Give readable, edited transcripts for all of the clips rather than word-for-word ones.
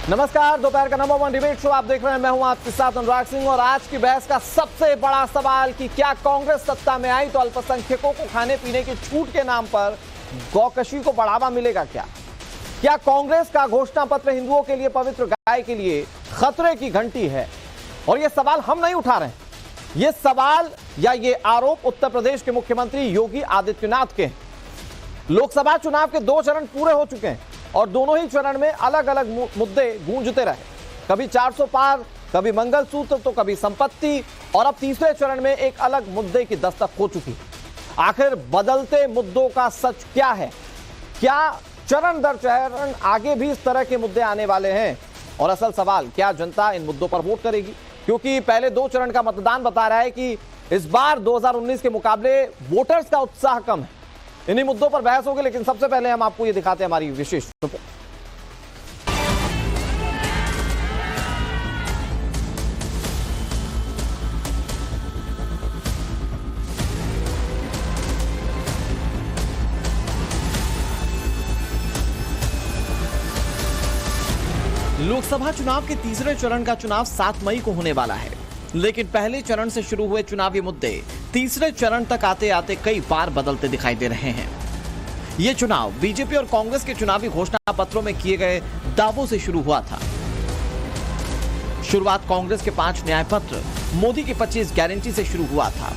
नमस्कार, दोपहर का नंबर 1 डिबेट शो आप देख रहे हैं। मैं हूं आपके साथ अनुराग सिंह और आज की बहस का सबसे बड़ा सवाल कि क्या कांग्रेस सत्ता में आई तो अल्पसंख्यकों को खाने पीने की छूट के नाम पर गौकशी को बढ़ावा मिलेगा? क्या कांग्रेस का घोषणा पत्र हिंदुओं के लिए पवित्र गाय के लिए खतरे की घंटी है? और यह सवाल हम नहीं उठा रहे हैं, यह सवाल या ये आरोप उत्तर प्रदेश के मुख्यमंत्री योगी आदित्यनाथ के हैं। लोकसभा चुनाव के 2 चरण पूरे हो चुके हैं और दोनों ही चरण में अलग अलग मुद्दे गूंजते रहे, कभी 400 पार, कभी मंगलसूत्र तो कभी संपत्ति, और अब तीसरे चरण में एक अलग मुद्दे की दस्तक हो चुकी। आखिर बदलते मुद्दों का सच क्या है? क्या चरण दर चरण आगे भी इस तरह के मुद्दे आने वाले हैं? और असल सवाल, क्या जनता इन मुद्दों पर वोट करेगी? क्योंकि पहले 2 चरण का मतदान बता रहा है कि इस बार 2019 के मुकाबले वोटर्स का उत्साह कम है। इन्हीं मुद्दों पर बहस होगी, लेकिन सबसे पहले हम आपको ये दिखाते हैं हमारी विशेष रिपोर्ट। लोकसभा चुनाव के तीसरे चरण का चुनाव 7 मई को होने वाला है, लेकिन पहले चरण से शुरू हुए चुनावी मुद्दे तीसरे चरण तक आते आते कई बार बदलते दिखाई दे रहे हैं। यह चुनाव बीजेपी और कांग्रेस के चुनावी घोषणा पत्रों में किए गए दावों से शुरू हुआ था। शुरुआत कांग्रेस के 5 न्याय पत्र, मोदी की 25 गारंटी से शुरू हुआ था,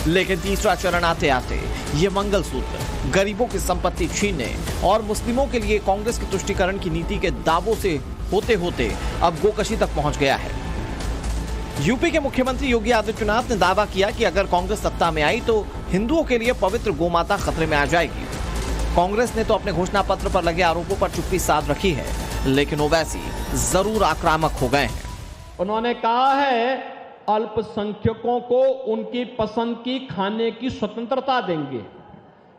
लेकिन तीसरा चरण आते आते ये मंगलसूत्र, गरीबों की संपत्ति छीनने और मुस्लिमों के लिए कांग्रेस के तुष्टीकरण की नीति के दावों से होते होते अब गोकशी तक पहुंच गया है। यूपी के मुख्यमंत्री योगी आदित्यनाथ ने दावा किया कि अगर कांग्रेस सत्ता में आई तो हिंदुओं के लिए पवित्र गोमाता खतरे में आ जाएगी। कांग्रेस ने तो अपने घोषणा पत्र पर लगे आरोपों पर चुप्पी साध रखी है, लेकिन ओवैसी जरूर आक्रामक हो गए हैं। उन्होंने कहा है अल्पसंख्यकों को उनकी पसंद की खाने की स्वतंत्रता देंगे,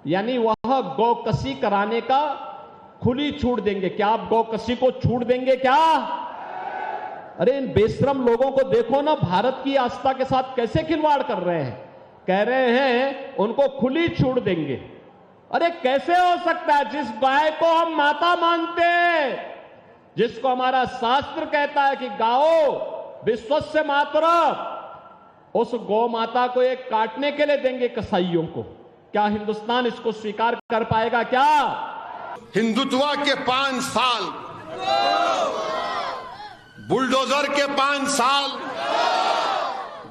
यानी वह गौकशी कराने का खुली छूट देंगे। क्या आप गौकशी को छूट देंगे क्या? अरे इन बेशरम लोगों को देखो ना, भारत की आस्था के साथ कैसे खिलवाड़ कर रहे हैं। कह रहे हैं उनको खुली छूट देंगे। अरे कैसे हो सकता है? जिस गाय को हम माता मानते हैं, जिसको हमारा शास्त्र कहता है कि गाओ विश्वस्य मातरम्, उस गौ माता को एक काटने के लिए देंगे कसाईयों को। क्या हिंदुस्तान इसको स्वीकार कर पाएगा क्या? हिंदुत्व के 5 साल, बुलडोजर के 5 साल,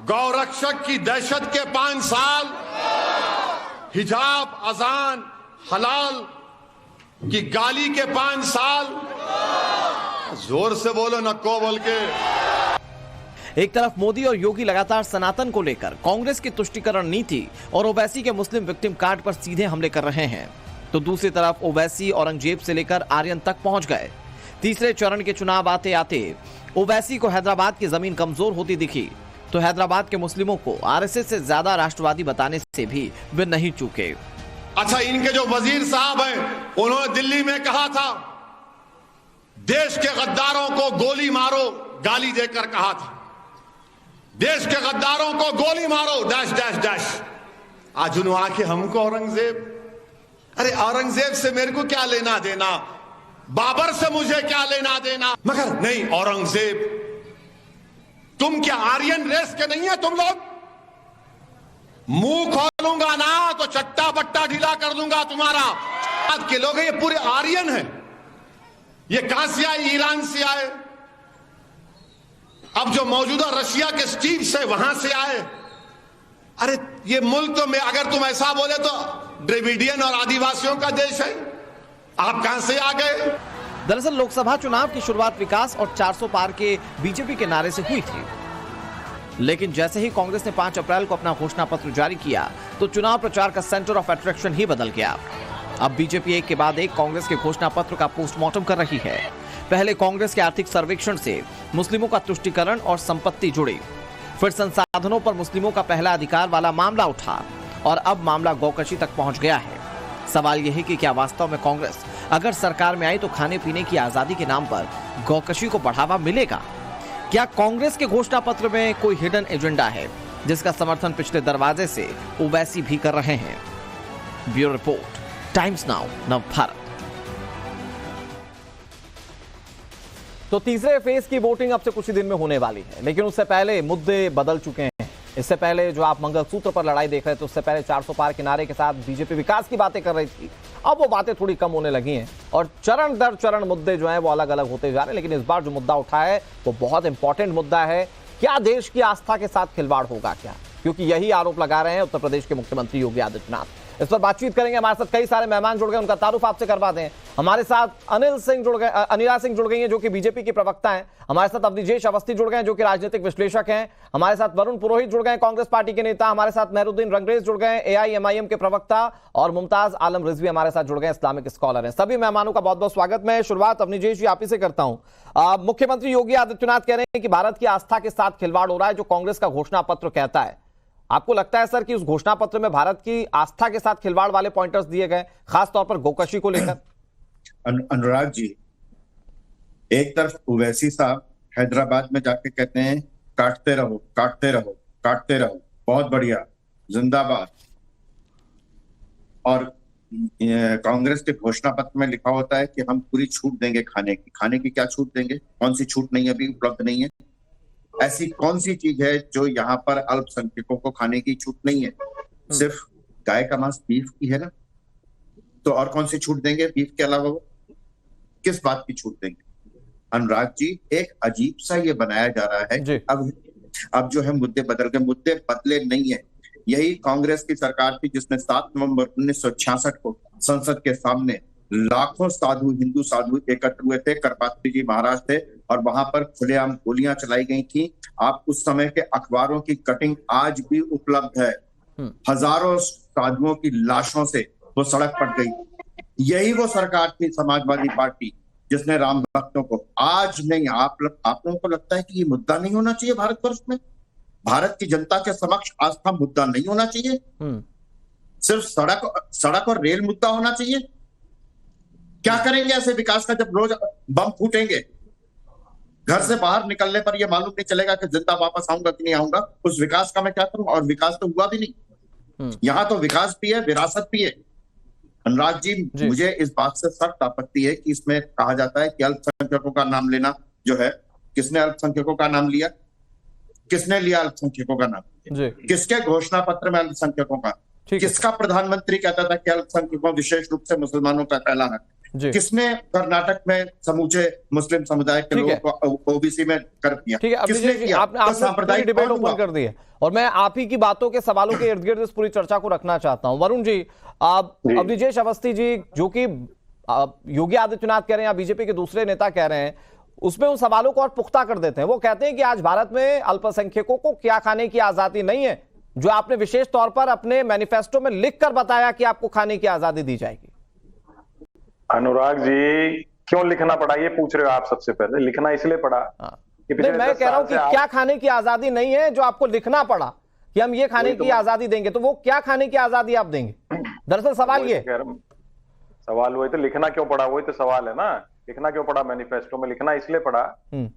गौरक्षक की दहशत के 5 साल, हिजाब, अजान, हलाल की गाली के 5 साल। जोर से बोलो, नक्को बोल के। एक तरफ मोदी और योगी लगातार सनातन को लेकर कांग्रेस की तुष्टीकरण नीति और ओवैसी के मुस्लिम विक्टिम कार्ड पर सीधे हमले कर रहे हैं, तो दूसरी तरफ ओवैसी औरंगजेब से लेकर आर्यन तक पहुंच गए। तीसरे चरण के चुनाव आते आते ओवैसी को हैदराबाद की जमीन कमजोर होती दिखी, तो हैदराबाद के मुस्लिमों को आरएसएस से ज्यादा राष्ट्रवादी बताने से भी वे नहीं चूके। अच्छा, इनके जो वजीर साहब हैं, उन्होंने दिल्ली में कहा था देश के गद्दारों को गोली मारो, गाली देकर कहा था देश के गद्दारों को गोली मारो डैश डैश डैश। आज उन्होंने आके हमको औरंगजेब, अरे औरंगजेब से मेरे को क्या लेना देना, बाबर से मुझे क्या लेना देना। मगर नहीं, औरंगजेब, तुम क्या आर्यन रेस के नहीं है तुम लोग? मुंह खोलूंगा ना तो चट्टा बट्टा ढीला कर दूंगा तुम्हारा। आज के लोग ये पूरे आर्यन हैं। ये कहां से आए? ईरान से आए। अब जो मौजूदा रशिया के स्टीव से वहां से आए। अरे ये मुल्क तो, मैं अगर तुम ऐसा बोले तो द्रविडियन और आदिवासियों का देश है। आप कहां से आ गए? दरअसल लोकसभा चुनाव की शुरुआत विकास और 400 पार के बीजेपी के नारे से हुई थी, लेकिन जैसे ही कांग्रेस ने 5 अप्रैल को अपना घोषणा पत्र जारी किया तो चुनाव प्रचार का सेंटर ऑफ अट्रैक्शन ही बदल गया। अब बीजेपी एक के बाद एक कांग्रेस के घोषणा पत्र का पोस्टमार्टम कर रही है। पहले कांग्रेस के आर्थिक सर्वेक्षण से मुस्लिमों का तुष्टीकरण और संपत्ति जुड़ी, फिर संसाधनों पर मुस्लिमों का पहला अधिकार वाला मामला उठा और अब मामला गौकशी तक पहुंच गया है। सवाल यह है कि क्या वास्तव में कांग्रेस अगर सरकार में आई तो खाने पीने की आजादी के नाम पर गौकशी को बढ़ावा मिलेगा? क्या कांग्रेस के घोषणा पत्र में कोई हिडन एजेंडा है जिसका समर्थन पिछले दरवाजे से ओवैसी भी कर रहे हैं? ब्यूरो रिपोर्ट, टाइम्स नाउ, नव भारत। तो तीसरे फेज की वोटिंग अब से कुछ ही दिन में होने वाली है, लेकिन उससे पहले मुद्दे बदल चुके हैं। इससे पहले जो आप मंगलसूत्र पर लड़ाई देख रहे थे, उससे पहले 400 पार किनारे के साथ बीजेपी विकास की बातें कर रही थी। अब वो बातें थोड़ी कम होने लगी हैं और चरण दर चरण मुद्दे जो हैं वो अलग अलग होते जा रहे हैं। लेकिन इस बार जो मुद्दा उठा है वो बहुत इंपॉर्टेंट मुद्दा है। क्या देश की आस्था के साथ खिलवाड़ होगा क्या? क्योंकि यही आरोप लगा रहे हैं उत्तर प्रदेश के मुख्यमंत्री योगी आदित्यनाथ। इस पर बातचीत करेंगे। हमारे साथ कई सारे मेहमान जुड़ गए, उनका तारुफ आपसे करवा दें। हमारे साथ अनिला सिंह जुड़ गई हैं जो कि बीजेपी की प्रवक्ता हैं। हमारे साथ अवधेश अवस्थी जुड़ गए हैं जो कि राजनीतिक विश्लेषक हैं। हमारे साथ वरुण पुरोहित जुड़ गए हैं, कांग्रेस पार्टी के नेता। हमारे साथ मेहरुद्दीन रंगरेज जुड़ गए हैं, AIMIM के प्रवक्ता। और मुमताज आलम रिजवी हमारे साथ जुड़ गए, इस्लामिक स्कॉलर हैं। सभी मेहमानों का बहुत बहुत स्वागत। मैं शुरुआत अवधेश जी आप ही से करता हूं। मुख्यमंत्री योगी आदित्यनाथ कह रहे हैं कि भारत की आस्था के साथ खिलवाड़ हो रहा है, जो कांग्रेस का घोषणा पत्र कहता है। आपको लगता है सर कि उस घोषणा पत्र में भारत की आस्था के साथ खिलवाड़ वाले पॉइंटर्स दिए गए, खासतौर पर गोकशी को लेकर? अनुराग जी, एक तरफ ओवैसी साहब हैदराबाद में जाके कहते हैं काटते रहो काटते रहो काटते रहो, बहुत बढ़िया, जिंदाबाद। और कांग्रेस के घोषणा पत्र में लिखा होता है कि हम पूरी छूट देंगे खाने की क्या छूट देंगे? कौन सी छूट नहीं है, अभी उपलब्ध नहीं है? ऐसी कौन सी चीज है जो यहाँ पर अल्पसंख्यकों को खाने की छूट नहीं है? सिर्फ गाय का मांस, बीफ की है ना, तो और कौन सी छूट देंगे बीफ के अलावा? वो किस बात की छूट देंगे? अनुराग जी, एक अजीब सा ये बनाया जा रहा है कि अब जो है मुद्दे बदल गए। मुद्दे बदले नहीं है। यही कांग्रेस की सरकार थी जिसने 7 नवंबर 1966 को संसद के सामने लाखों साधु, हिंदू साधु एकत्र हुए थे। करपात्री जी महाराज थे और वहां पर खुलेआम गोलियां चलाई गई थी। आप उस समय के अखबारों की कटिंग आज भी उपलब्ध है। हजारों साधुओं की लाशों से वो सड़क पर गई। यही वो सरकार थी, समाजवादी पार्टी, जिसने राम भक्तों को आज नहीं, आप लोगों को लगता है कि ये मुद्दा नहीं होना चाहिए भारतवर्ष में? भारत की जनता के समक्ष आस्था मुद्दा नहीं होना चाहिए? सिर्फ सड़क और रेल मुद्दा होना चाहिए? क्या करेंगे ऐसे विकास का जब रोज बम फूटेंगे? घर से बाहर निकलने पर यह मालूम नहीं चलेगा कि जिंदा वापस आऊंगा कि नहीं आऊंगा। उस विकास का मैं क्या करूं? और विकास तो हुआ भी नहीं। यहाँ तो विकास भी है, विरासत भी है। अनुराग जी, मुझे इस बात से सख्त आपत्ति है कि इसमें कहा जाता है कि अल्पसंख्यकों का नाम लेना जो है, किसने अल्पसंख्यकों का नाम लिया? किसने लिया अल्पसंख्यकों का नाम? किसके घोषणा पत्र में अल्पसंख्यकों का? किसका प्रधानमंत्री कहता था कि अल्पसंख्यकों, विशेष रूप से मुसलमानों का कहलाना? किसने कर्नाटक में समूचे मुस्लिम समुदाय के लोगों को ओबीसी में कर दिया? किसने किया? आपने डिबेट ओपन कर दी है और मैं आप ही की बातों के सवालों के इर्द गिर्द इस पूरी चर्चा को रखना चाहता हूं। वरुण जी, अवधेश अवस्थी जी, जो कि योगी आदित्यनाथ कह रहे हैं या बीजेपी के दूसरे नेता कह रहे हैं, उसमें उन सवालों को और पुख्ता कर देते हैं। वो कहते हैं कि आज भारत में अल्पसंख्यकों को क्या खाने की आजादी नहीं है, जो आपने विशेष तौर पर अपने मैनिफेस्टो में लिखकर बताया कि आपको खाने की आजादी दी जाएगी। अनुराग जी, क्यों लिखना पड़ा ये पूछ रहे हो आप? सबसे पहले लिखना इसलिए पड़ा कि नहीं, मैं कह रहा हूं कि क्या खाने की आजादी नहीं है जो आपको लिखना पड़ा कि हम ये खाने की आजादी देंगे, तो वो क्या खाने की आजादी आप देंगे? दरअसल सवाल ये सवाल वही तो, लिखना क्यों पड़ा वही तो सवाल है ना। लिखना क्यों पड़ा मैनिफेस्टो में? लिखना इसलिए पड़ा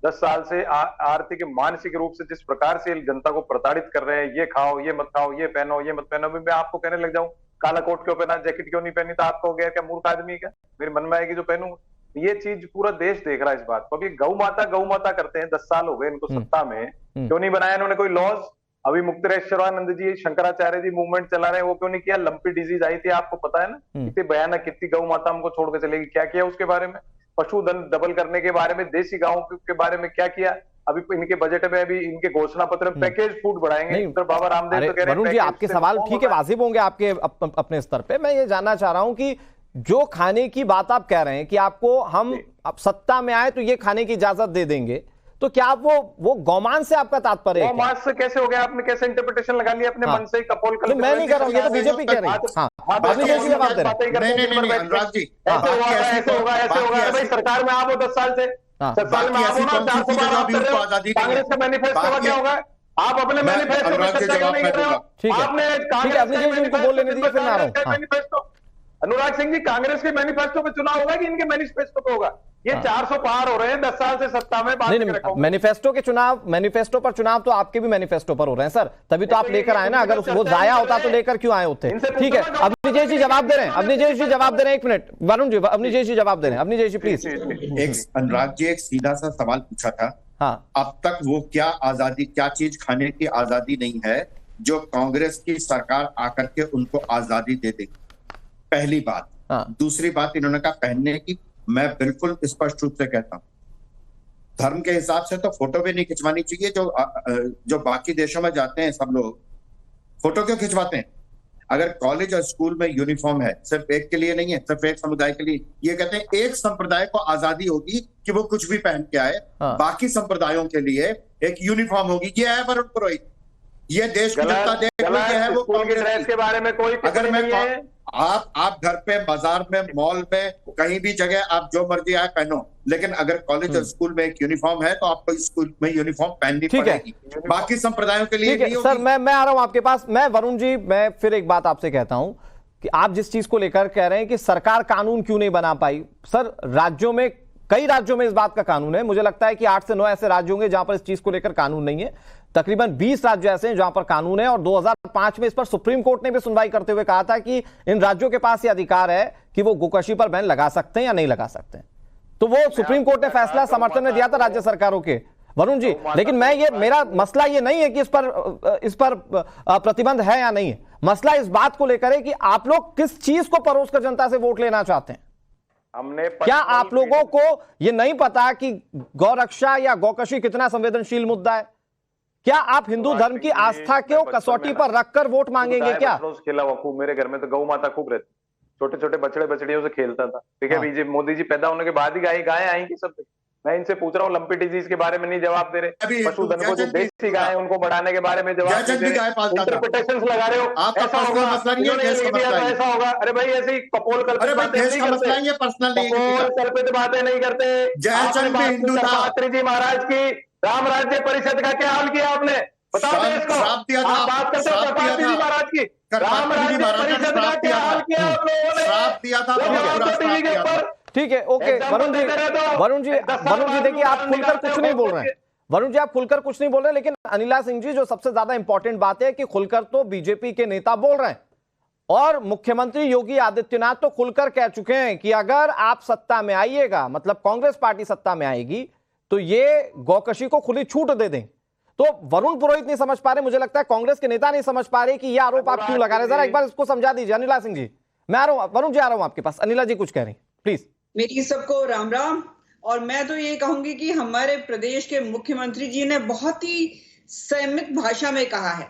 10 साल से आर्थिक मानसिक रूप से जिस प्रकार से जनता को प्रताड़ित कर रहे हैं, ये खाओ, ये मत खाओ, ये पहनो, ये मत पहनो। मैं आपको कहने लग जाऊं काला कोट क्यों पहना, जैकेट क्यों नहीं पहनी, तो आपको गया क्या मूर्ख आदमी? क्या मेरे मन में आएगी जो पहनूंगा? ये चीज पूरा देश देख रहा है इस बात को। अभी गौ माता करते हैं, 10 साल हो गए इनको सत्ता में, क्यों नहीं बनाया इन्होंने कोई लॉज? अभी मुक्तेश्वरानंद जी, शंकराचार्य जी मूवमेंट चला रहे हैं, वो क्यों नहीं किया? लंपी डिजीज आई थी, आपको पता है ना, कितनी भयानक, कितनी गौ माता हमको छोड़ के चलेगी। क्या किया उसके बारे में? पशुधन डबल करने के बारे में, देसी गांवों के बारे में क्या किया? अभी इनके बजट में, अभी इनके घोषणा पत्र में पैकेज फूड बढ़ाएंगे। तो बाबा रामदेव तो कह रहे हैं जी, आपके सवाल ठीक है, वाजिब होंगे आपके अपने स्तर पे। मैं ये जानना चाह रहा हूं कि जो खाने की बात आप कह रहे हैं कि आपको हम अब सत्ता में आए तो ये खाने की इजाजत दे देंगे, तो क्या आप वो गौमांस से आपका तात्पर्य है? गौमांस से कैसे हो गया? आपने कैसे इंटरप्रिटेशन लगा लिया अपने मन से? कपोल कर, मैं नहीं कर रहा हूं, ये तो बीजेपी कह रही है। ऐसे होगा भाई, सरकार में आप हो 10 साल से, 10 साल में आप हो ना, 400 बार आप कर रहे हो। कांग्रेस का मैनिफेस्टो का क्या होगा? आप अपने मैनिफेस्टो में चर्चा क्यों नहीं कर रहे हो? आपने कांग्रेस बोल लेने दीजिए, फिर मैं आ रहा हूं। अनुराग सिंह जी, कांग्रेस के मैनिफेस्टो पे चुनाव होगा कि इनके मैनिफेस्टो पे होगा? ये 400 पार हो रहे हैं 10 साल से सत्ता में। नहीं, मैनिफेस्टो पर चुनाव तो आपके भी मैनिफेस्टो पर हो रहे हैं सर, तभी तो आप लेकर आए ना। अगर वो जाया होता तो लेकर क्यों आए होते? ठीक है, अवनीश जी जवाब दे रहे हैं, अवनीश जी जवाब दे रहे हैं। एक मिनट वरुण जी, अवनीश जी जवाब दे रहे हैं। अवनीश जी प्लीज। एक अनुराग जी एक सीधा सा सवाल पूछा था। हाँ, अब तक वो क्या आजादी, क्या चीज खाने की आजादी नहीं है जो कांग्रेस की सरकार आकर के उनको आजादी दे देगी? पहली बात। हाँ। दूसरी बात इन्होंने कहा पहनने की, मैं बिल्कुल स्पष्ट रूप से कहता हूं, धर्म के हिसाब से तो फोटो भी नहीं खिंचवानी चाहिए। जो बाकी देशों में जाते हैं सब लोग फोटो क्यों खिंचवाते हैं? अगर कॉलेज और स्कूल में यूनिफॉर्म है, सिर्फ एक के लिए नहीं है, सिर्फ एक समुदाय के लिए, ये कहते हैं एक संप्रदाय को आजादी होगी कि वो कुछ भी पहन के आए, हाँ। बाकी संप्रदायों के लिए एक यूनिफॉर्म होगी। ये है वरुण पुरोहित, ये देश की जनता देख लो, ये है वो कांग्रेस के बारे में कोई अगर मैं आप घर पे, बाजार में, मॉल में, कहीं भी जगह आप जो मर्जी आए पहनो, लेकिन अगर कॉलेज और स्कूल में एक यूनिफॉर्म है तो आपको स्कूल में यूनिफॉर्म पहननी पड़ेगी। बाकी संप्रदायों के लिए नहीं होगी। सर मैं आ रहा हूं आपके पास। मैं वरुण जी, मैं फिर एक बात आपसे कहता हूं कि आप जिस चीज को लेकर कह रहे हैं कि सरकार कानून क्यों नहीं बना पाई, सर राज्यों में, कई राज्यों में इस बात का कानून है। मुझे लगता है कि 8 से 9 ऐसे राज्य होंगे जहां पर इस चीज को लेकर कानून नहीं है। तकरीबन 20 राज्य ऐसे हैं जहां पर कानून है, और 2005 में इस पर सुप्रीम कोर्ट ने भी सुनवाई करते हुए कहा था कि इन राज्यों के पास यह अधिकार है कि वो गोकशी पर बैन लगा सकते हैं या नहीं लगा सकते हैं। तो वो सुप्रीम कोर्ट ने फैसला समर्थन में दिया था राज्य सरकारों के, वरुण जी। लेकिन मेरा मसला ये नहीं है कि इस पर प्रतिबंध है या नहीं है। मसला इस बात को लेकर है कि आप लोग किस चीज को परोस कर जनता से वोट लेना चाहते हैं। क्या आप लोगों को यह नहीं पता कि गौरक्षा या गौकशी कितना संवेदनशील मुद्दा है? क्या आप हिंदू धर्म की आस्था को कसौटी पर रखकर वोट मांगेंगे क्या? खेला हुआ खूब, मेरे घर में तो गौ माता खूब रहती, छोटे छोटे बछड़े बछड़ियों से खेलता था। ठीक है, बीजेपी मोदी जी पैदा होने के बाद ही गाय आएंगी सब। मैं इनसे पूछ रहा हूँ, लंपी डिजीज के बारे में नहीं जवाब दे रहे, पशुधन को जो देसी गाय उनको बढ़ाने के बारे में जवाब दे रहे, इंटरप्रिटेशन लगा रहे हो। ऐसा होगा, ऐसा होगा। अरे भाई ऐसे ही कपोल कल्पित बातें नहीं करते। पात्री जी महाराज की राम राज्य परिषद का क्या हाल किया आपने? बताओ देश को। आप बात करते हो पात्री जी महाराज की राम राज्य परिषद का क्या हाल किया आप लोगों ने? ठीक है, ओके वरुण जी देखिए, आप खुलकर कुछ नहीं बोल रहे हैं। वरुण जी, आप खुलकर कुछ नहीं बोल रहे, लेकिन अनिला सिंह जी, जो सबसे ज्यादा इंपॉर्टेंट बात है कि खुलकर तो बीजेपी के नेता बोल रहे हैं, और मुख्यमंत्री योगी आदित्यनाथ तो खुलकर कह चुके हैं कि अगर आप सत्ता में आइएगा, मतलब कांग्रेस पार्टी सत्ता में आएगी, तो ये गौकशी को खुली छूट दे दें। तो वरुण पुरोहित नहीं समझ पा रहे, मुझे लगता है कांग्रेस के नेता नहीं समझ पा रहे कि ये आरोप आप क्यों लगा रहे। जरा एक बार इसको समझा दीजिए अनिला सिंह जी। मैं आ रहा हूं, वरुण जी आ रहा हूं आपके पास। अनिला जी कुछ कह रही, प्लीज। मेरी सबको राम राम। और मैं तो ये कहूंगी कि हमारे प्रदेश के मुख्यमंत्री जी ने बहुत ही संयमित भाषा में कहा है।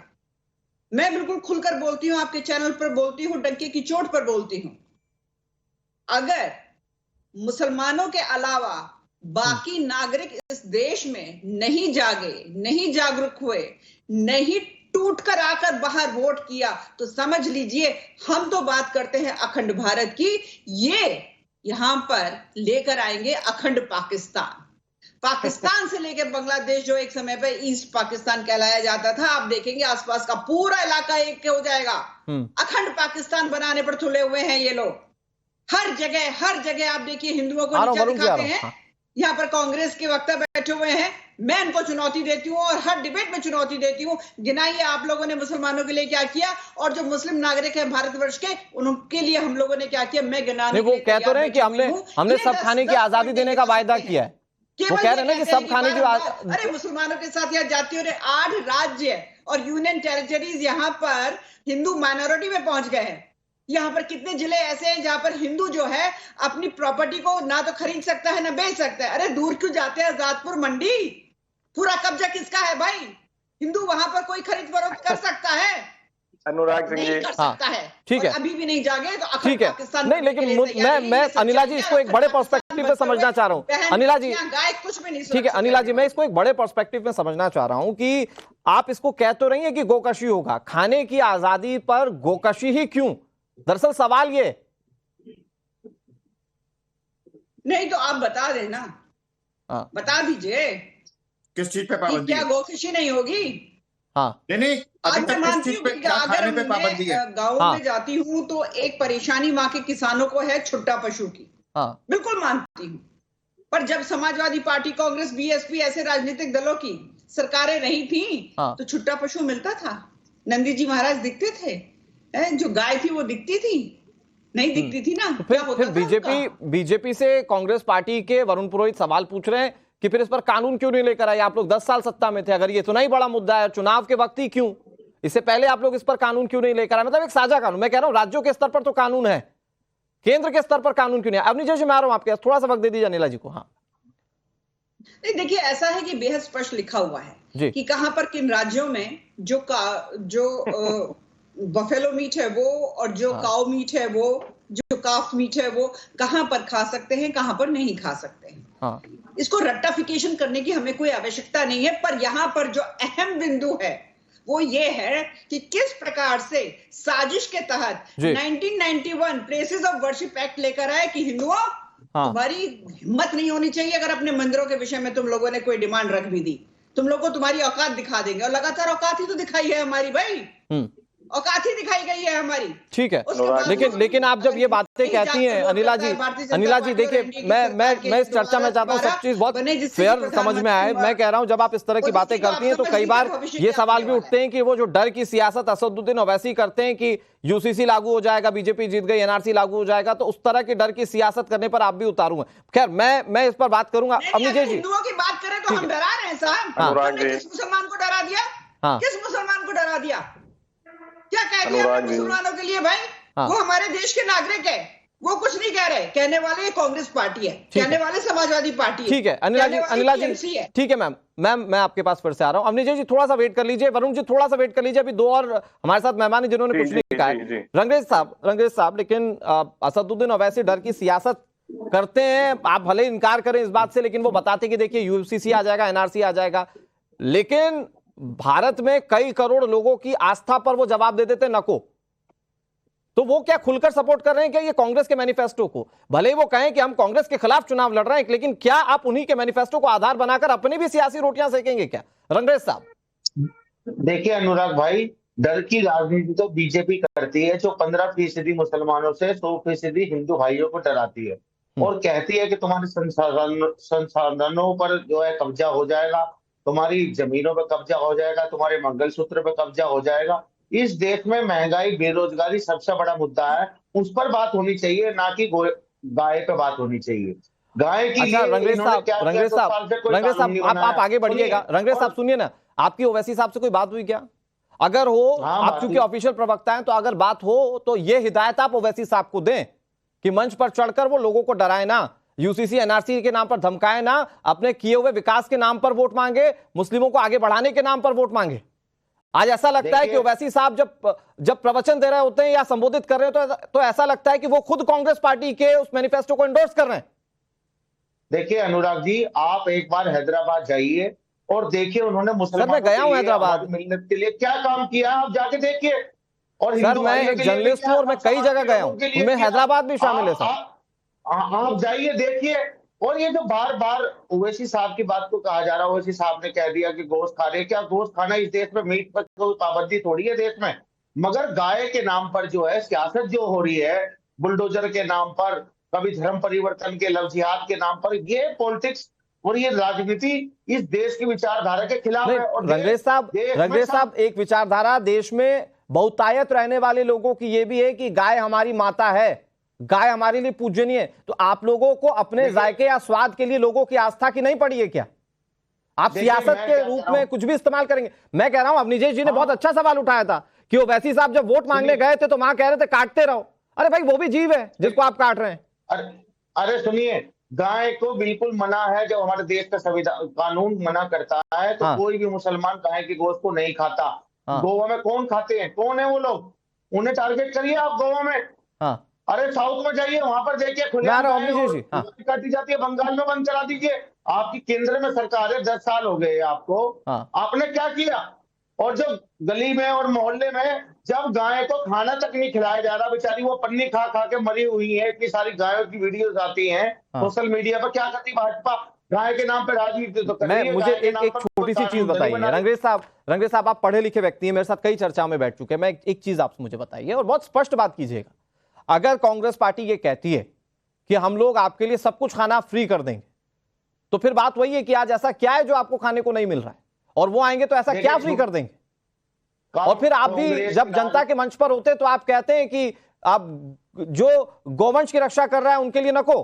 मैं बिल्कुल खुलकर बोलती हूँ, आपके चैनल पर बोलती हूँ, डंके की चोट पर बोलती हूँ। अगर मुसलमानों के अलावा बाकी नागरिक इस देश में नहीं जागे, नहीं जागरूक हुए, नहीं टूट कर आकर बाहर वोट किया, तो समझ लीजिए हम तो बात करते हैं अखंड भारत की, ये यहां पर लेकर आएंगे अखंड पाकिस्तान से लेकर बांग्लादेश, जो एक समय पर ईस्ट पाकिस्तान कहलाया जाता था, आप देखेंगे आसपास का पूरा इलाका एक हो जाएगा। अखंड पाकिस्तान बनाने पर तुले हुए हैं ये लोग। हर जगह आप देखिए हिंदुओं को नीचा दिखाते हैं। यहाँ पर कांग्रेस के वक्ता बैठे हुए हैं, मैं इनको चुनौती देती हूँ और हर डिबेट में चुनौती देती हूँ। गिनाइए आप लोगों ने मुसलमानों के लिए क्या किया, और जो मुस्लिम नागरिक है भारतवर्ष के, उनके लिए हम लोगों ने क्या किया। मैं गिनाने वो कह तो रहे हैं कि हमने सब खाने की आजादी देने का वायदा किया है। वो कह रहे हैं ना कि सब खाने की अरे मुसलमानों के साथ यहाँ जातियों ने 8 राज्य और यूनियन टेरिटरीज यहाँ पर हिंदू माइनॉरिटी में पहुंच गए हैं। यहाँ पर कितने जिले ऐसे हैं जहां पर हिंदू जो है अपनी प्रॉपर्टी को ना तो खरीद सकता है ना बेच सकता है। अरे दूर क्यों जाते हैं, आजादपुर मंडी पूरा कब्जा किसका है भाई? हिंदू वहां पर कोई खरीद फरोख्त कर सकता है? अनुराग सिंह जी कर सकता है। ठीक है, अभी भी नहीं जागे तो ठीक है। नहीं, लेकिन मैं अनिला जी इसको एक बड़े पर्सपेक्टिव में समझना चाह रहा हूँ। अनिला जी कुछ भी नहीं, ठीक है अनिला जी, मैं इसको एक बड़े पर्सपेक्टिव में समझना चाह रहा हूं कि आप इसको कह तो रही है कि गोकशी होगा, खाने की आजादी पर गोकशी ही क्यों? दरअसल सवाल ये नहीं, तो आप बता देना, बता दीजिए किस चीज पे पाबंदी? क्या गोकशी नहीं होगी? हाँ नहीं आज अभी मैं तक किस मानती चीज हूँ पे कि क्या खाने अगर पे पाबंदी है? मैं गाँव हाँ। में जाती हूँ तो एक परेशानी वहां के किसानों को है छुट्टा पशु की, हाँ बिल्कुल मानती हूँ। पर जब समाजवादी पार्टी, कांग्रेस, बीएसपी ऐसे राजनीतिक दलों की सरकारें नहीं थी हाँ। तो छुट्टा पशु मिलता था। नंदी जी महाराज दिखते थे, जो गाय थी वो दिखती थी, नहीं दिखती थी ना, तो क्या फिर होता था उनका? बीजेपी से कांग्रेस पार्टी के वरुण पुरोहित सवाल पूछ रहे हैं कि फिर इस पर कानून क्यों नहीं लेकर आए? आप लोग 10 साल सत्ता में थे, अगर ये इतना ही बड़ा मुद्दा है, चुनाव के वक्त ही क्यों, इससे पहले आप लोग इस पर कानून क्यों नहीं लेकर आए? मतलब एक साझा कानून, मैं कह रहा हूं राज्यों के स्तर पर तो कानून है, केंद्र के स्तर पर कानून क्यों नहीं है? अवनी जी मैं आ रहा हूं आपके पास, थोड़ा सा वक्त दे दीजिए अनिला जी को। हाँ नहीं, देखिए ऐसा है कि बेहद स्पष्ट लिखा हुआ जी। है कि कहां पर किन राज्यों में जो बफेलो मीट है वो, और जो काऊ मीट है वो, जो काफ मीट है वो कहां पर खा सकते हैं, कहां पर नहीं खा सकते हैं। हाँ इसको रट्टाफिकेशन करने की हमें कोई आवश्यकता नहीं है, पर यहाँ पर जो अहम बिंदु है वो ये है कि किस प्रकार से साजिश के तहत 1991 प्लेसेस ऑफ वर्शिप एक्ट लेकर आए कि हिंदुओं तुम्हारी हिम्मत नहीं होनी चाहिए अगर अपने मंदिरों के विषय में तुम लोगों ने कोई डिमांड रख भी दी, तुम लोगों को तुम्हारी औकात दिखा देंगे। और लगातार औकात ही तो दिखाई है हमारी भाई, औकात ही दिखाई गई है हमारी। ठीक है, लेकिन आप जब ये बातें कहती हैं अनिला जी देखिए, मैं इस चर्चा में चाहता हूँ सब चीज बहुत फेयर समझ में आए। मैं कह रहा हूं जब आप इस तरह की बातें करती हैं तो कई बार ये सवाल भी उठते हैं कि वो जो डर की सियासत असदुद्दीन ओवैसी करते हैं कि यूसीसी लागू हो जाएगा, बीजेपी जीत गई, एनआरसी लागू हो जाएगा, तो उस तरह की डर की सियासत करने पर आप भी उतारूंगा। खैर मैं इस पर बात करूंगा। अमित जी हिंदुओं की बात करें तो हम डरा रहे हैं साहब, किस मुसलमान को डरा दिया? किस मुसलमान को डरा दिया? क्या कह दिया मुसलमानों के लिए भाई? वो हमारे देश के नागरिक है, वो कुछ नहीं कह रहे। कहने वाले कांग्रेस पार्टी है, कहने वाले समाजवादी पार्टी है। ठीक है अनिला जी ठीक है मैम मैं आपके पास फिर से आ रहा हूं। अवनी जी थोड़ा सा वेट कर लीजिए, वरुण जी थोड़ा सा वेट कर लीजिए, अभी दो और हमारे साथ मेहमान जिन्होंने कुछ नहीं कहा है। रंगरेज साहब, लेकिन असदुद्दीन ओवैसी डर की सियासत करते हैं, आप भले इनकार करें इस बात से, लेकिन वो बताते कि देखिए यूसीसी आ जाएगा, एनआरसी आ जाएगा, लेकिन भारत में कई करोड़ लोगों की आस्था पर वो जवाब दे देते नको। तो वो क्या खुलकर सपोर्ट कर रहे हैं क्या ये कांग्रेस के मैनिफेस्टो को? भले ही वो कहें कि हम कांग्रेस के खिलाफ चुनाव लड़ रहे हैं, लेकिन क्या आप उन्हीं के मैनिफेस्टो को आधार बनाकर अपनी भी सियासी रोटियां सेकेंगे क्या? रंगरेज साहब देखिए अनुराग भाई, डर की राजनीति तो बीजेपी करती है, जो 15% मुसलमानों से 100% हिंदू भाइयों को डराती है और कहती है कि तुम्हारे संसाधनों पर जो है कब्जा हो जाएगा, तुम्हारी जमीनों पर कब्जा हो जाएगा, तुम्हारे मंगलसूत्र पर कब्जा हो जाएगा। इस देश में महंगाई, बेरोजगारी सबसे बड़ा मुद्दा है, उस पर बात होनी चाहिए, ना कि गाय पे बात होनी चाहिए। गाय की अच्छा, रंगरेज साहब आप आगे बढ़िएगा। रंगरेज साहब सुनिए ना, आपकी ओवैसी साहब से कोई बात हुई क्या? अगर हो, आप चूंकि ऑफिशियल प्रवक्ता हैं, तो अगर बात हो तो ये हिदायत आप ओवैसी साहब को दें कि मंच पर चढ़कर वो लोगों को डराए ना, यूसीसी एनआरसी के नाम पर धमकाए ना, अपने किए हुए विकास के नाम पर वोट मांगे, मुस्लिमों को आगे बढ़ाने के नाम पर वोट मांगे। आज ऐसा लगता है कि ओवैसी साहब जब प्रवचन दे रहे होते हैं या संबोधित कर रहे हैं तो ऐसा लगता है कि वो खुद कांग्रेस पार्टी के उस मैनिफेस्टो को एंडोर्स कर रहे हैं। देखिए अनुराग जी, आप एक बार हैदराबाद जाइए और देखिए उन्होंने मुसलमानों मैं गया हूं हैदराबाद मिलने के लिए क्या काम किया, आप जाके देखिए। और सर मैं एक जर्नलिस्ट हूं और मैं कई जगह गया हूं, उनमें हैदराबाद भी शामिल है सर। आप जाइए देखिए। और ये जो बार बार ओवैसी साहब की बात को कहा जा रहा है, ओवैसी साहब ने कह दिया कि गोश्त खा रहे, क्या गोश्त खाना इस देश में, मीट पर कोई पाबंदी थोड़ी है देश में, मगर गाय के नाम पर जो है सियासत जो हो रही है, बुलडोजर के नाम पर, कभी धर्म परिवर्तन के लव जिहाद के नाम पर, ये पॉलिटिक्स और ये राजनीति इस देश की विचारधारा के खिलाफ है। और रंगरेज साहब एक विचारधारा देश में बहुतायत रहने वाले लोगों की ये भी है कि गाय हमारी माता है, गाय हमारे लिए पूजनीय है। तो आप लोगों को अपने जायके या स्वाद के लिए लोगों की आस्था की नहीं पड़ी है क्या? आप सियासत के रूप में कुछ भी इस्तेमाल करेंगे? मैं कह रहा हूं, अवनीश जी ने बहुत अच्छा सवाल उठाया था कि ओवैसी साहब जब वोट मांगने गए थे तो वहां कह रहे थे काटते रहो। अरे भाई वो भी जीव है जिसको आप काट रहे हैं। अरे सुनिए, गाय को बिल्कुल मना है, जब हमारे देश का संविधान कानून मना करता है तो कोई भी मुसलमान गाय के गोश्त को नहीं खाता। गोवा में कौन खाते हैं, कौन है वो लोग, उन्हें टारगेट करिए आप गोवा में। अरे साउथ में जाइए, वहां पर देखिए काटी जाती है, बंगाल में बंद करा दीजिए। आपकी केंद्र में सरकार है, 10 साल हो गए आपको, आपने क्या किया? और जब गली में और मोहल्ले में जब गाय को खाना तक नहीं खिलाया जा रहा, बेचारी वो पन्नी खा खा के मरी हुई है, इतनी सारी गायों की वीडियोस आती हैं सोशल मीडिया पर, क्या करती भाजपा? गाय के नाम पे राजनीति तो कर रही है। मुझे एक छोटी सी चीज बताइए रंगरेज साहब, आप पढ़े लिखे व्यक्ति हैं, मेरे साथ कई चर्चा में बैठ चुके हैं। मैं एक चीज आप मुझे बताइए और बहुत स्पष्ट बात कीजिएगा। अगर कांग्रेस पार्टी ये कहती है कि हम लोग आपके लिए सब कुछ खाना फ्री कर देंगे, तो फिर बात वही है कि आज ऐसा क्या है जो आपको खाने को नहीं मिल रहा है, और वो आएंगे तो ऐसा क्या फ्री कर देंगे? और फिर आप भी जब जनता के मंच पर होते तो आप कहते हैं कि आप जो गौवंश की रक्षा कर रहा है उनके लिए नको।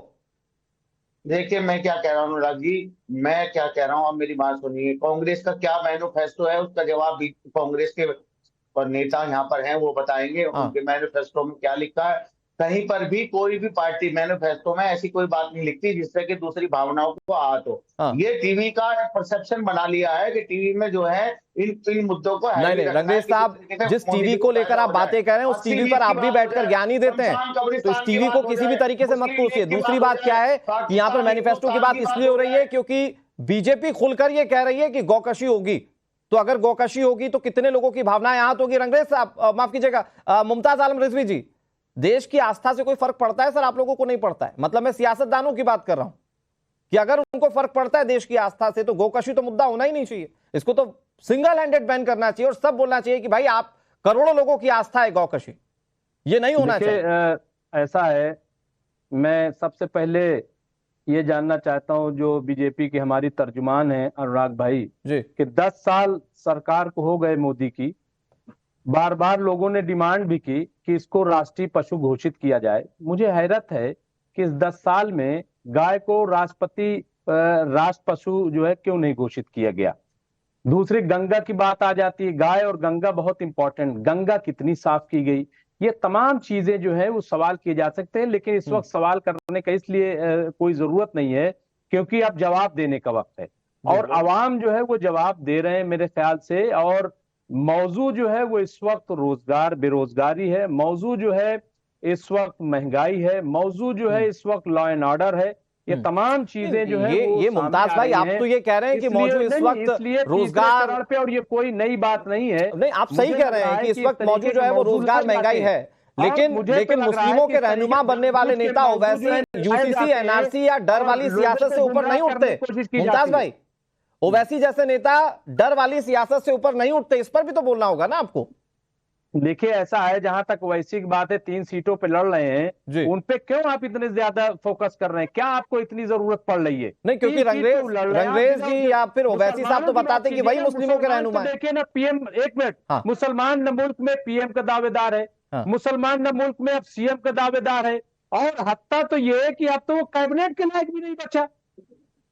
देखिए मैं क्या कह रहा हूँ अनुराग जी, मैं क्या कह रहा हूँ, आप मेरी बात सुनिए। कांग्रेस का क्या मैनिफेस्टो है उसका जवाब भी कांग्रेस के नेता यहाँ पर हैं वो बताएंगे। उनके मैनिफेस्टो में क्या लिखा है। कहीं पर भी कोई भी पार्टी मैनिफेस्टो में ऐसी कोई बात नहीं लिखती जिससे कि दूसरी भावनाओं को आहत हो। ये टीवी का परसेप्शन बना लिया है कि टीवी में जो है इन मुद्दों को नहीं रंगरेज साहब, जिस टीवी को लेकर आप बातें कर रहे हैं उस टीवी पर आप भी बैठकर ज्ञान ही देते हैं, तो इस टीवी को किसी भी तरीके से मत कोसिए। दूसरी बात क्या है कि यहाँ पर मैनिफेस्टो की बात इसलिए हो रही है क्योंकि बीजेपी खुलकर ये कह रही है कि गौकशी होगी, तो अगर गौकशी होगी तो कितने लोगों की भावनाएं आहत होगी। रंगरेज साहब माफ कीजिएगा, मुमताज आलम रिजवी जी, देश की आस्था से कोई फर्क पड़ता है? सर आप लोगों को नहीं पड़ता है, मतलब मैं सियासतदानों की बात कर रहा हूं कि अगर उनको फर्क पड़ता है देश की आस्था से तो गोकशी तो मुद्दा होना ही नहीं चाहिए, इसको तो सिंगल हैंडेड बैन करना चाहिए और सब बोलना चाहिए कि भाई आप करोड़ों लोगों की आस्था है गौकशी, ये नहीं होना चाहिए। ऐसा है, मैं सबसे पहले ये जानना चाहता हूं जो बीजेपी की हमारी तर्जुमान है अनुराग भाई जी, कि 10 साल सरकार को हो गए मोदी की, बार बार लोगों ने डिमांड भी की कि इसको राष्ट्रीय पशु घोषित किया जाए। मुझे हैरत है कि इस 10 साल में गाय को राष्ट्र पशु जो है क्यों नहीं घोषित किया गया। दूसरी गंगा की बात आ जाती है, गाय और गंगा बहुत इंपॉर्टेंट, गंगा कितनी साफ की गई, ये तमाम चीजें जो है वो सवाल किए जा सकते हैं, लेकिन इस वक्त सवाल करने का इसलिए कोई जरूरत नहीं है क्योंकि अब जवाब देने का वक्त है और आवाम जो है वो जवाब दे रहे हैं मेरे ख्याल से। और मौजू जो है वो इस वक्त रोजगार बेरोजगारी है, मौजू जो है इस वक्त महंगाई है, मौजू जो है इस वक्त लॉ एंड ऑर्डर है, ये तमाम चीजें जो है ये मुमताज भाई आप तो ये कह रहे हैं कि मौजू इस वक्त रोजगार पे, और ये कोई नई बात नहीं है। नहीं, आप सही कह रहे हैं कि इस वक्त मौजूद जो है वो रोजगार महंगाई है, लेकिन मुस्लिमों के रहनुमा बनने वाले नेता ओवैसी यूसीसी एनआरसी या डर वाली सियासत से ऊपर नहीं उठते। मुमताज भाई, ओवैसी जैसे नेता डर वाली सियासत से ऊपर नहीं उठते, इस पर भी तो बोलना होगा ना आपको। देखिए ऐसा है, जहां तक ओवैसी की बात है 3 सीटों पे लड़ रहे हैं, उन पे क्यों आप इतने ज्यादा फोकस कर रहे हैं? क्या आपको इतनी जरूरत पड़ रही है? नहीं, क्योंकि रंगरेज जी या फिर ओवैसी साहब तो बताते कि वही मुस्लिमों के रहनुमा हैं। देखिए ना, पीएम, एक मिनट, मुसलमान न मुल्क में पीएम का दावेदार है, मुसलमान न मुल्क में अब सीएम का दावेदार है, और हत्या तो ये है कि अब तो वो कैबिनेट के लायक भी नहीं बचा,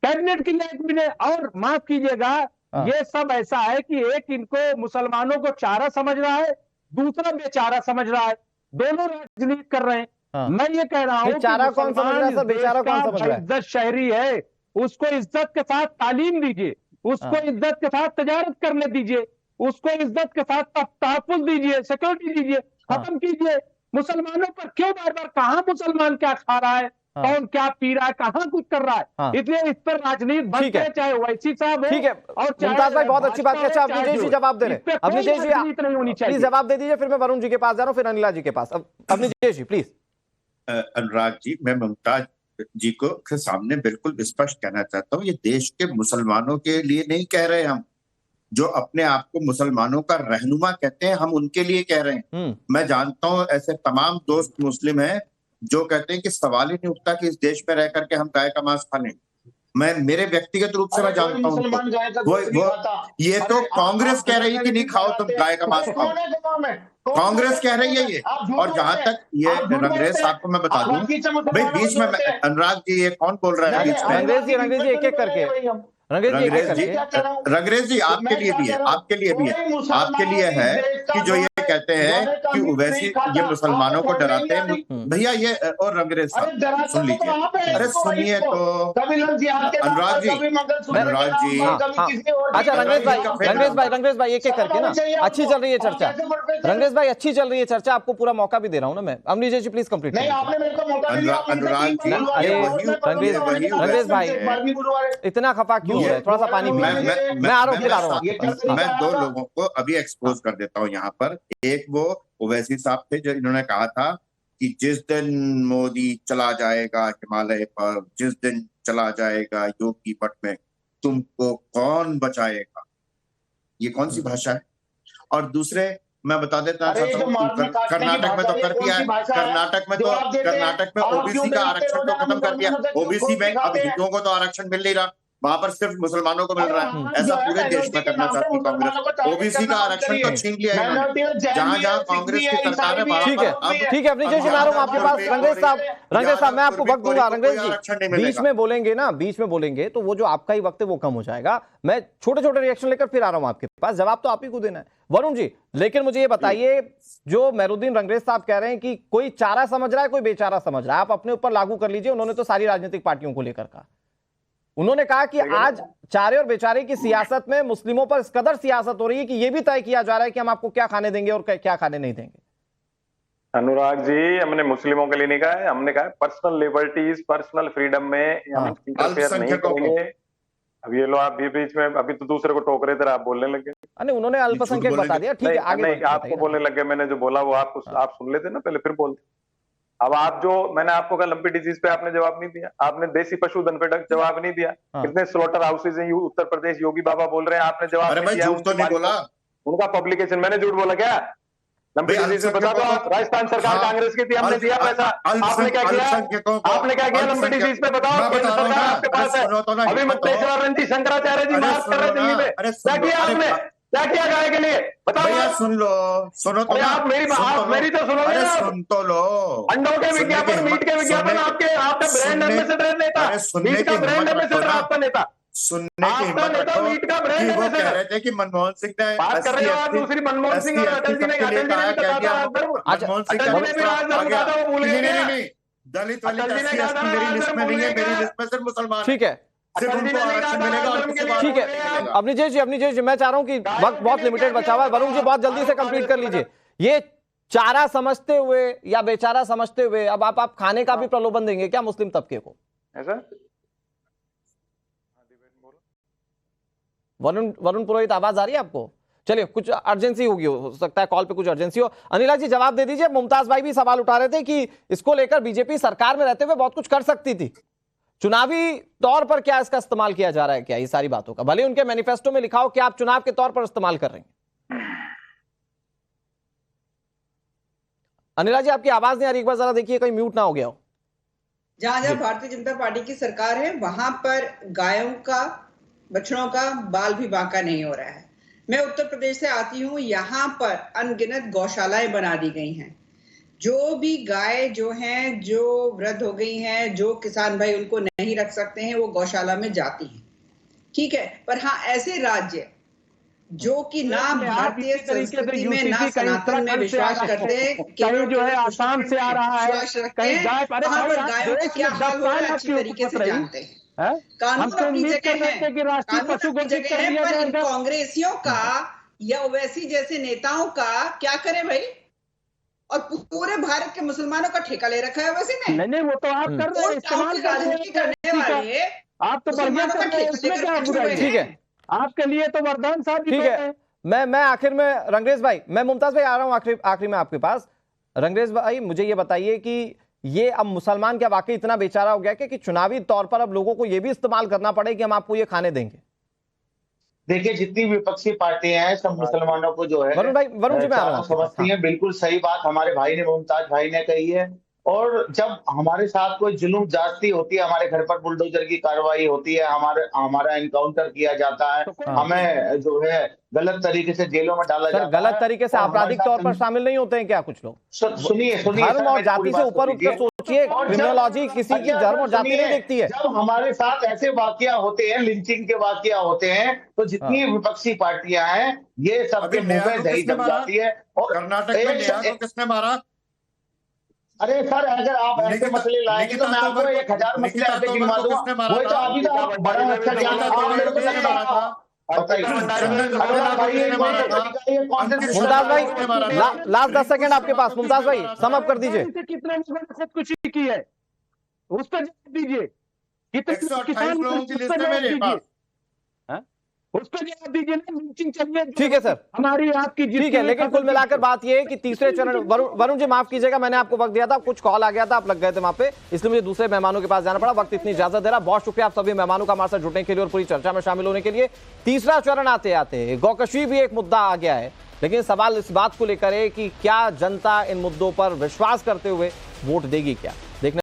कैबिनेट के लायक भी नहीं। और माफ कीजिएगा, ये सब ऐसा है कि एक इनको मुसलमानों को चारा समझ रहा है, दूसरा बेचारा समझ रहा है, दोनों राजनीति कर रहे हैं। मैं ये कह रहा हूँ बेचारा कौन समझ रहा है सर? बेचारा कौन समझ रहा है? इज्जत शहरी है, उसको इज्जत के साथ तालीम दीजिए, उसको इज्जत के साथ तजारत करने दीजिए, उसको इज्जत के साथ तहफ्फुज़ दीजिए, सिक्योरिटी दीजिए, खत्म कीजिए। मुसलमानों पर क्यों बार बार, कहाँ मुसलमान क्या खा रहा है, कौन क्या पी रहा है, कहाँ कुछ कर रहा है, इसलिए इस पर राजनीति बंद है, चाहे ओवैसी साहब है। ठीक है मुमताज भाई, बहुत अच्छी बात है। अच्छा अवनीश जी जवाब दे रहे हैं, अवनीश जी प्लीज जवाब दे दीजिए, फिर मैं वरुण जी के पास जा रहा हूँ, फिर अनिला जी के पास। अवनीश जी प्लीज। अनुराग जी, मैं मुमताज जी को के सामने बिल्कुल स्पष्ट कहना चाहता हूँ, ये देश के मुसलमानों के लिए नहीं कह रहे हम, जो अपने आप को मुसलमानों का रहनुमा कहते हैं हम उनके लिए कह रहे हैं। मैं जानता हूं ऐसे तमाम दोस्त मुस्लिम हैं जो कहते हैं कि सवाल ही नहीं उठता कि इस देश में रह करके हम गाय का मांस खा लें। मैं मेरे व्यक्तिगत रूप से मैं जानता हूं वो ये तो कांग्रेस कह रही है कि नहीं खाओ तुम गाय का मांस खाओ, कांग्रेस कह रही है ये। और जहां तक ये रंगरेज साहब को मैं बता दूं भाई, बीच में अनुराग जी ये कौन बोल रहा है बीच में? रंगरेज जी एक एक करके, रंगरेज जी आपके लिए भी है, आपके लिए भी है, आपके लिए है कि जो ये कहते हैं कि ओवैसी ये मुसलमानों को डराते हैं भैया ये। और रंगरेज साहब सुन लीजिए, अरे सुनिए तो अनुराग जी अच्छा रंगरेज भाई एक एक करके ना, अच्छी चल रही है चर्चा, रंगरेज भाई अच्छी चल रही है चर्चा, आपको पूरा मौका भी दे रहा हूँ ना मैं। अवनीश जी प्लीज कंप्लीट। अनुराग जी, रंगरेज भाई इतना खफा क्यों है? थोड़ा सा पानी मैं आ रहा हूँ। मैं 2 लोगों को अभी एक्सपोज कर देता हूँ यहाँ पर। एक वो ओवैसी साहब थे जो इन्होंने कहा था कि जिस दिन मोदी चला जाएगा हिमालय पर, जिस दिन चला जाएगा योगी मठ में, तुमको कौन बचाएगा। ये कौन सी भाषा है। और दूसरे मैं बता देता चाहता हूँ, कर्नाटक में तो कर दिया है, कर्नाटक में ओबीसी का आरक्षण तो खत्म कर दिया। ओबीसी में अब हिंदुओं को तो आरक्षण मिल नहीं रहा, वहां पर सिर्फ मुसलमानों को मिल रहा है। ऐसा पूरे देश में करना चाहती है कांग्रेस। ओबीसी का आरक्षण तो छीन लिया है जहां जहां कांग्रेस की सरकार है। ठीक है अपनी जैसे मैं आ रहा हूं आपके पास। रंगरेज साहब मैं आपको वक्त दूंगा। रंगरेज जी बीच में बोलेंगे ना, बीच में बोलेंगे तो वो जो आपका ही वक्त है वो कम हो जाएगा। मैं छोटे छोटे रिएक्शन लेकर फिर आ रहा हूं आपके पास, जवाब तो आप ही को देना है वरुण जी। लेकिन मुझे ये बताइए, जो मेहरुद्दीन रंगरेज साहब कह रहे हैं कि कोई चारा समझ रहा है, कोई बेचारा समझ रहा है, आप अपने ऊपर लागू कर लीजिए। उन्होंने तो सारी राजनीतिक पार्टियों को लेकर कहा, उन्होंने कहा कि आज चारे और बेचारे की सियासत में मुस्लिमों पर इस कदर सियासत हो रही है कि यह भी तय किया जा रहा है कि हम आपको क्या खाने देंगे और क्या खाने नहीं देंगे। अनुराग जी, हमने मुस्लिमों के लिए नहीं कहा है, हमने कहा है पर्सनल लिबर्टीज, पर्सनल फ्रीडम में हम इंटरफेयर नहीं करेंगे। अब ये लो आप भी बीच में अभी तो दूसरे को टोक रहे थे, आप बोलने लगे। अरे उन्होंने अल्पसंख्यक बता दिया, ठीक है आगे नहीं, आपको बोलने लगे। मैंने जो बोला वो आप सुन लेते ना पहले, फिर बोलते। अब आप जो मैंने आपको कहा लंपी डिजीज पे आपने जवाब नहीं दिया, आपने देसी पशुधन पे जवाब नहीं दिया। कितने स्लॉटर हाउसेज हैं उत्तर प्रदेश, योगी बाबा बोल रहे हैं, आपने जवाब नहीं दिया। झूठ तो नहीं बोला, उनका पब्लिकेशन, मैंने झूठ बोला क्या? लंपी डिजीज पे बता दो आप। राजस्थान सरकार कांग्रेस की थी, हमने दिया पैसा, आपने क्या किया? आपने क्या किया? लंपी डिजीज पे बताओ, केंद्र सरकार आपके पास है। अभी मत्तेश्वर शंकराचार्य जी बात कर रहे दिल्ली में, क्या किया आपने? क्या किया गाय के लिए बताओ। सुनो तो आप मेरी तो सुनोगे ना। सुन तो लो। अंडों के विज्ञापन, मीट के विज्ञापन, आपका ब्रांड एम्बेसडर नेता, मीट का ब्रांड एम्बेसडर आपका नेता, सुनने की आपका नेता मीट का ब्रांड वो कह एम्बेसडर। रहे थे कि मनमोहन सिंह ने बात कर रहे हो आप दूसरी, मनमोहन सिंह और अटल जी ने मनमोहन सिंह नहीं, दलित वाली मेरी लिस्ट में नहीं है, मेरी लिस्ट में सिर्फ मुसलमान। ठीक है, सिर्फ उनको आरक्षण मिलेगा और किसी को ठीक है। अवनीश जी मैं चाह रहा हूं कि वक्त बहुत लिमिटेड बचा हुआ है, वरुण जी बहुत जल्दी से कंप्लीट कर लीजिए। ये चारा समझते हुए या बेचारा समझते हुए अब आप खाने का भी प्रलोभन देंगे क्या मुस्लिम तबके को? ऐसा वरुण पुरोहित, आवाज आ रही है आपको? चलिए, कुछ अर्जेंसी होगी, हो सकता है कॉल पे कुछ अर्जेंसी हो। अनिला जी जवाब दे दीजिए। मुमताज भाई भी सवाल उठा रहे थे कि इसको लेकर बीजेपी सरकार में रहते हुए बहुत कुछ कर सकती थी, चुनावी तौर पर क्या इसका इस्तेमाल किया जा रहा है क्या? ये सारी बातों का भले उनके मैनिफेस्टो में लिखा हो कि आप चुनाव के तौर पर इस्तेमाल कर रहे हैं। अनिला जी आपकी आवाज नहीं आ रही, एक बार जरा देखिए कहीं म्यूट ना हो गया हो। जहां जहां भारतीय जनता पार्टी की सरकार है वहां पर गायों का, बछड़ों का बाल भी बांका नहीं हो रहा है। मैं उत्तर प्रदेश से आती हूँ, यहाँ पर अनगिनत गौशालाएं बना दी गई हैं। जो भी गाय जो हैं, जो वृद्ध हो गई हैं, जो किसान भाई उनको नहीं रख सकते हैं, वो गौशाला में जाती हैं, ठीक है। पर हाँ, ऐसे राज्य जो कि ना भारतीय संस्कृति में ना सनातन में विश्वास करते हैं, कहीं जो है आसाम से आ रहा है, कहीं गाय, वहां पर गायों का क्या हाल हो रहा है अच्छी तरीके से जानते हैं। कानून अपनी जगह है, कानून अपनी जगह है, पर इन कांग्रेसियों का या ओवैसी जैसे नेताओं का क्या करे भाई? और पूरे भारत के मुसलमानों का ठेका ले रखा है वैसे ने। नहीं वो तो आप कर रहे हैं, इस्तेमाल राजनीति करने वाले आप तो बढ़िया कर रहे हैं, इसमें क्या बुराई? ठीक है, आपके लिए तो वरदान साहब ठीक है। मैं आखिर में रंगरेज भाई, मैं मुमताज भाई आ रहा हूं आखिरी में आपके पास। रंगरेज भाई मुझे ये बताइए कि ये अब मुसलमान क्या वाकई इतना बेचारा हो गया कि चुनावी तौर पर अब लोगों को ये भी इस्तेमाल करना पड़े कि हम आपको ये खाने देंगे? देखिए, जितनी विपक्षी पार्टियां हैं सब मुसलमानों को जो है वरुण जी मैं समझती हैं। बिल्कुल सही बात हमारे भाई ने, मुमताज भाई ने कही है। और जब हमारे साथ कोई जुल्म जाती होती है, हमारे घर पर बुलडोजर की कार्रवाई होती है, हमारा एनकाउंटर किया जाता है, हमें जो है गलत तरीके से जेलों में डाला जाता है। गलत तरीके से आपराधिक तौर पर शामिल नहीं होते हैं क्या कुछ लोग? सुनिए धर्म और जाति से ऊपर उठकर सोचिए, क्रिमिनोलॉजी किसी की धर्म और जाति नहीं देखती है। जब हमारे साथ ऐसे वाकया होते हैं, लिंचिंग के वाकया होते हैं, तो जितनी विपक्षी पार्टियां हैं ये सबके मुंह में दही जम जाती है। और कर्नाटक में नेहा को किसने मारा? अरे सर, अगर आप ऐसे मसले लाएंगे तो मैं आपको 1000 मसले ऐसे गिनवा दूंगा। वो तो अभी तो आप बड़ा अच्छा ज्ञान मुमताज भाई लास्ट 10 सेकंड आपके पास, मुमताज भाई सम अप कर दीजिए। कितने खुदकुशी की है उस पर जवाब दीजिए। कितने किसान उसको जवाब दीजिए ना, लिंचिंग चलिए। ठीक है सर, हमारी आपकी ठीक है, लेकिन कुल मिलाकर बात यह है कि तीसरे चरण, वरुण जी माफ कीजिएगा, मैंने आपको वक्त दिया था, कुछ कॉल आ गया था, आप लग गए थे वहां पे, इसलिए मुझे दूसरे मेहमानों के पास जाना पड़ा। वक्त इतनी इजाजत दे रहा। बहुत शुक्रिया आप सभी मेहमानों का हमारे साथ जुड़ने के लिए और पूरी चर्चा में शामिल होने के लिए। तीसरा चरण आते आते गौकशी भी एक मुद्दा आ गया है, लेकिन सवाल इस बात को लेकर है कि क्या जनता इन मुद्दों पर विश्वास करते हुए वोट देगी क्या, देखने